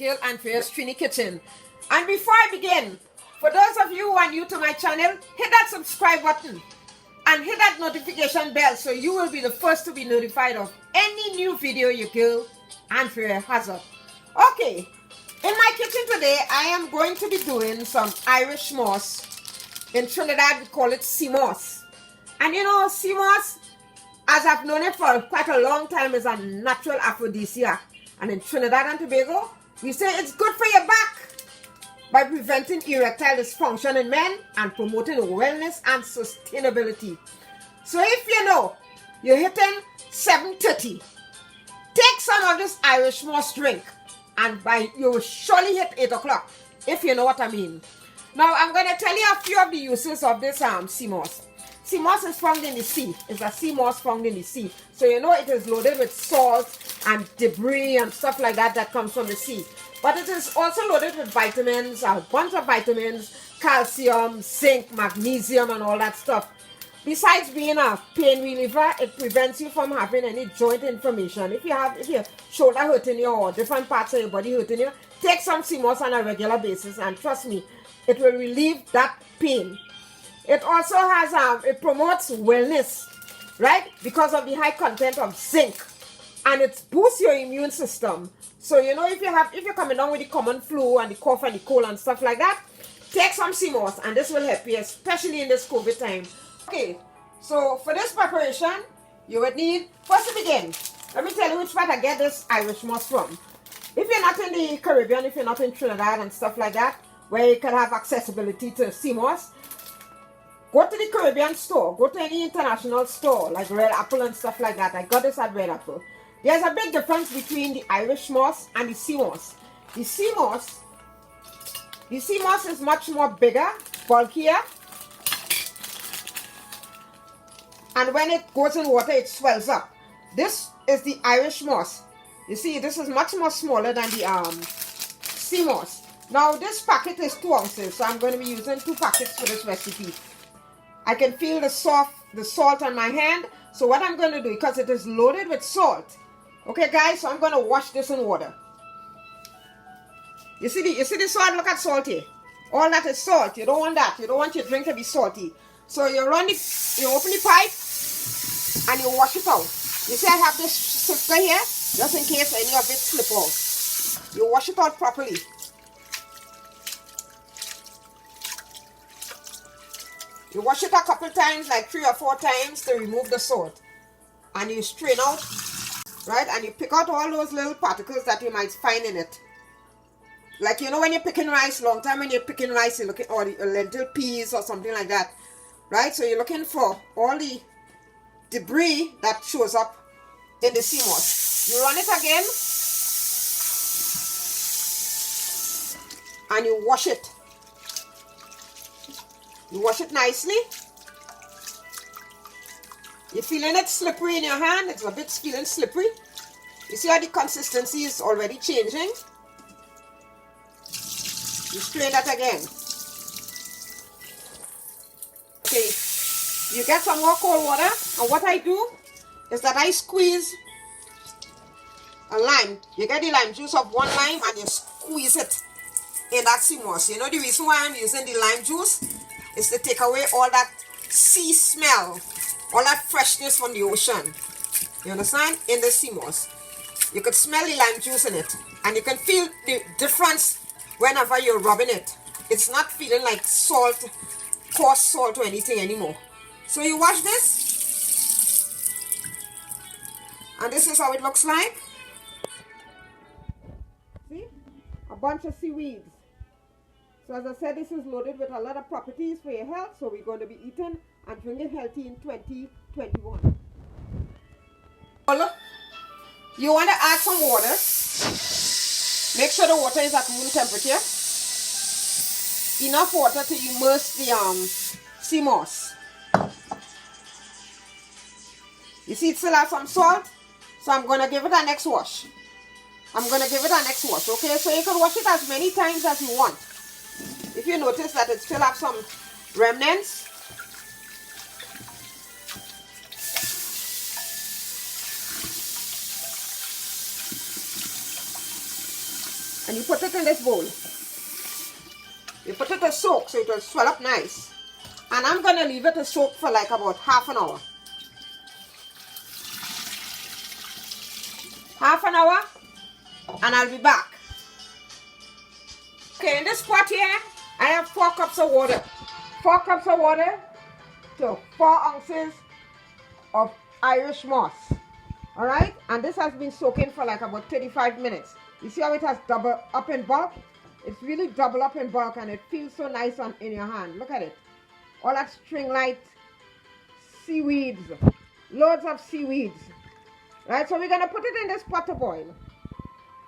your girl Andrea's Trini Kitchen. And before I begin, for those of you who are new to my channel, hit that subscribe button and hit that notification bell so you will be the first to be notified of any new video your girl Andrea has up. Okay, in my kitchen today, I am going to be doing some Irishmoss. In Trinidad, we call it Seamoss. And you know, Seamoss, as I've known it for quite a long time, is a natural aphrodisiac. And in Trinidad and Tobago, we say it's good for your back by preventing erectile dysfunction in men and promoting wellness and sustainability. So if you know you're hitting 7:30, take some of this Irishmoss drink and you will surely hit 8 o'clock, if you know what I mean. Now I'm going to tell you a few of the uses of this Seamoss. Seamoss is found in the sea. It's a sea moss found in the sea. So you know it is loaded with salt and debris and stuff like that that comes from the sea. But it is also loaded with vitamins, a bunch of vitamins, calcium, zinc, magnesium and all that stuff. Besides being a pain reliever, it prevents you from having any joint inflammation. If your shoulder hurting you or different parts of your body hurting you, take some Seamoss on a regular basis and trust me, it will relieve that pain. It also has, it promotes wellness, right? Because of the high content of zinc. And it boosts your immune system. So, you know, if you're coming down with the common flu and the cough and the cold and stuff like that, take some Seamoss and this will help you, especially in this COVID time. Okay, so for this preparation, you would need, first to begin, let me tell you which part I get this Irishmoss from. If you're not in the Caribbean, if you're not in Trinidad and stuff like that, where you can have accessibility to Seamoss, go to the Caribbean store. Go to any international store like Red Apple and stuff like that. I got this at Red Apple. There's a big difference between the Irishmoss and the Seamoss. The Seamoss is much more bigger, bulkier. And when it goes in water, it swells up. This is the Irishmoss. You see, this is much more smaller than the Seamoss. Now, this packet is 2 ounces, so I'm going to be using 2 packets for this recipe. I can feel the salt on my hand. So what I'm going to do, because it is loaded with salt. Okay, guys, so I'm going to wash this in water. You see the salt? Look at salt here. All that is salt. You don't want that. You don't want your drink to be salty. So you open the pipe and you wash it out. You see I have this sifter here, just in case any of it slip out. You wash it out properly. You wash it a couple times, like 3 or 4 times to remove the salt. And you strain out, right? And you pick out all those little particles that you might find in it. Like, you know, when you're picking rice, long time when you're picking rice, you're looking, or the lentil peas or something like that, right? So you're looking for all the debris that shows up in the Seamoss. You run it again, and you wash it. You wash it nicely. You're feeling it slippery in your hand. It's a bit feeling slippery. You see how the consistency is already changing. You strain that again. Okay, you get some more cold water, and what I do is that I squeeze a lime. You get the lime juice of 1 lime and you squeeze it in that Seamoss. You know the reason why I'm using the lime juice is to take away all that sea smell, all that freshness from the ocean. You understand? In the Seamoss. You could smell the lime juice in it, and you can feel the difference whenever you're rubbing it. It's not feeling like salt, coarse salt or anything anymore. So you wash this, and this is how it looks like. See? A bunch of seaweeds. So as I said, this is loaded with a lot of properties for your health. So we're going to be eating and drinking healthy in 2021. You want to add some water. Make sure the water is at room temperature. Enough water to immerse the Seamoss. You see it still has some salt. So I'm going to give it a next wash. Okay? So you can wash it as many times as you want. If you notice that it still has some remnants, And you put it in this bowl. You put it to soak so it will swell up nice. And I'm going to leave it to soak for like about half an hour. Half an hour, and I'll be back. Okay, in this pot here, I have 4 cups of water. 4 cups of water to 4 ounces of Irish moss. Alright, and this has been soaking for like about 35 minutes. You see how it has doubled up in bulk? It's really doubled up in bulk and it feels so nice in your hand. Look at it. All that string-like seaweeds. Loads of seaweeds. Right, so we're going to put it in this pot to boil.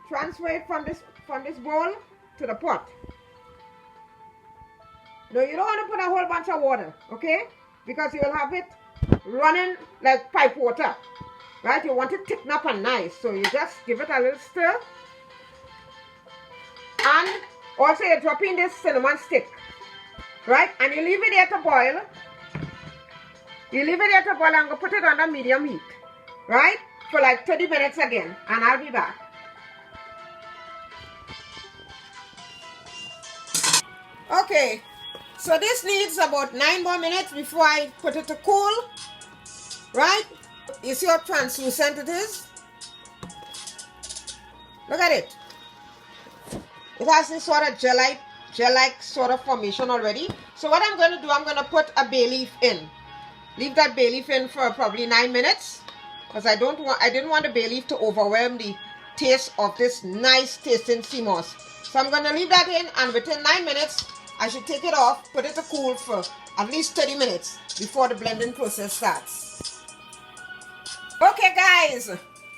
Transfer it from this bowl to the pot. No, you don't want to put a whole bunch of water, okay? Because you will have it running like pipe water. Right, you want it thicken up and nice. So you just give it a little stir. And also you're dropping this cinnamon stick. Right, and you leave it there to boil. You leave it there to boil. I'm going to put it under medium heat. Right? For like 30 minutes again, and I'll be back. Okay, so this needs about 9 more minutes before I put it to cool. Right? You see how translucent it is? Look at it. It has this sort of gel-like sort of formation already. So what I'm going to do, I'm going to put a bay leaf in. Leave that bay leaf in for probably 9 minutes. Because I didn't want the bay leaf to overwhelm the taste of this nice tasting Seamoss. So I'm going to leave that in, and within 9 minutes, I should take it off, put it to cool for at least 30 minutes before the blending process starts. Okay guys,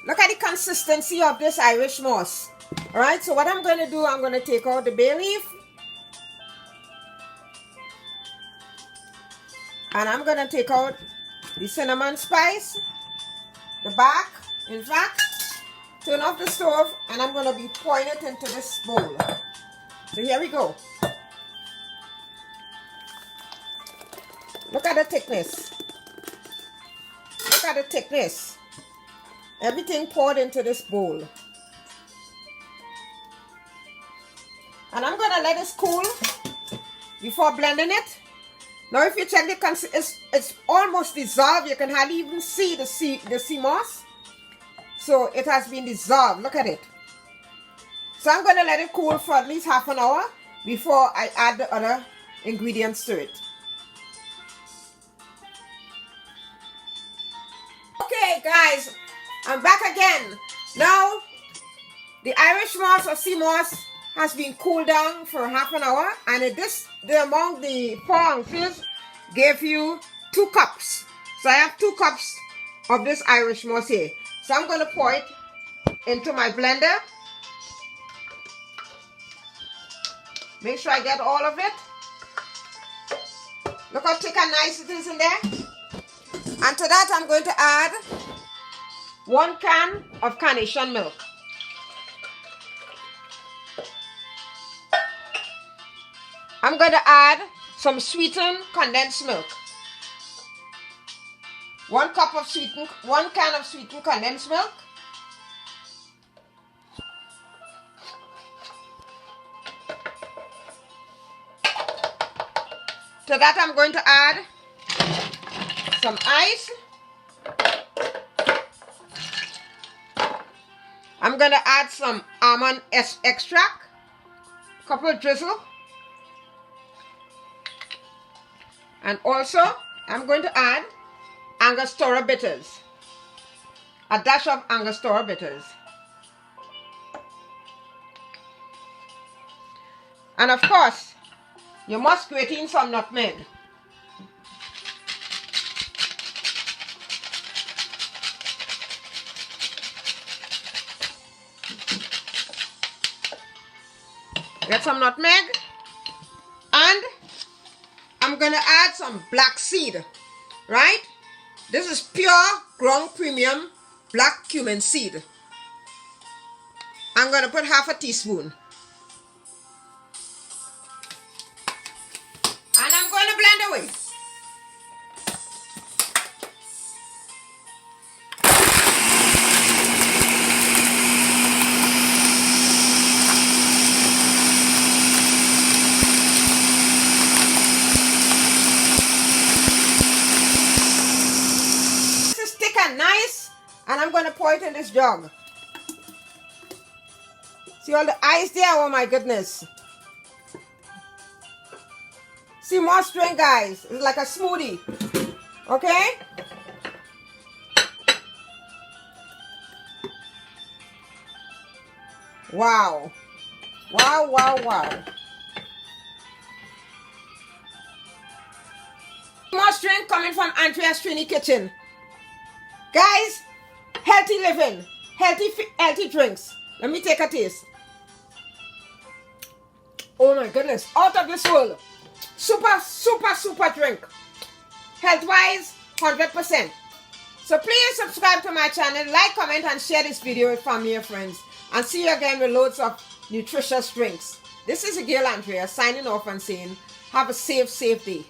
look at the consistency of this Irishmoss. Alright, so what I'm going to do, I'm going to take out the bay leaf. And I'm going to take out the cinnamon spice. The back, in fact, turn off the stove, and I'm going to be pouring it into this bowl. So here we go. Look at the thickness. Look at the thickness. Everything poured into this bowl. And I'm going to let this cool before blending it. Now if you check the it's almost dissolved. You can hardly even see the Seamoss. So it has been dissolved. Look at it. So I'm going to let it cool for at least half an hour before I add the other ingredients to it. Okay guys, I'm back again. Now the Irishmoss or Seamoss has been cooled down for half an hour, and among the 4 ounces gave you 2 cups. So I have 2 cups of this Irishmoss here. So I'm going to pour it into my blender. Make sure I get all of it. Look how thick and nice it is in there. And to that I'm going to add 1 can of carnation milk. I'm going to add some sweetened condensed milk. 1 can of sweetened condensed milk. To that I'm going to add some ice. I'm going to add some almond extract, couple drizzle. And also, I'm going to add Angostura bitters. A dash of Angostura bitters. And of course, you must grate in some nutmeg. Get some nutmeg. And I'm going to add some black seed, right? This is pure ground premium black cumin seed. I'm going to put half a teaspoon. And I'm going to blend away. ice, and I'm going to pour it in this jug. See all the ice there? Oh my goodness. Seamoss drink, guys. It's like a smoothie. Okay? Wow. Wow, wow, wow. Seamoss drink coming from Andrea's Trini Kitchen. Guys, healthy living. Healthy drinks. Let me take a taste. Oh my goodness. Out of this world. Super, super, super drink. Health-wise, 100%. So please subscribe to my channel, like, comment, and share this video with family and friends. And see you again with loads of nutritious drinks. This is your girl Andrea signing off and saying, have a safe day.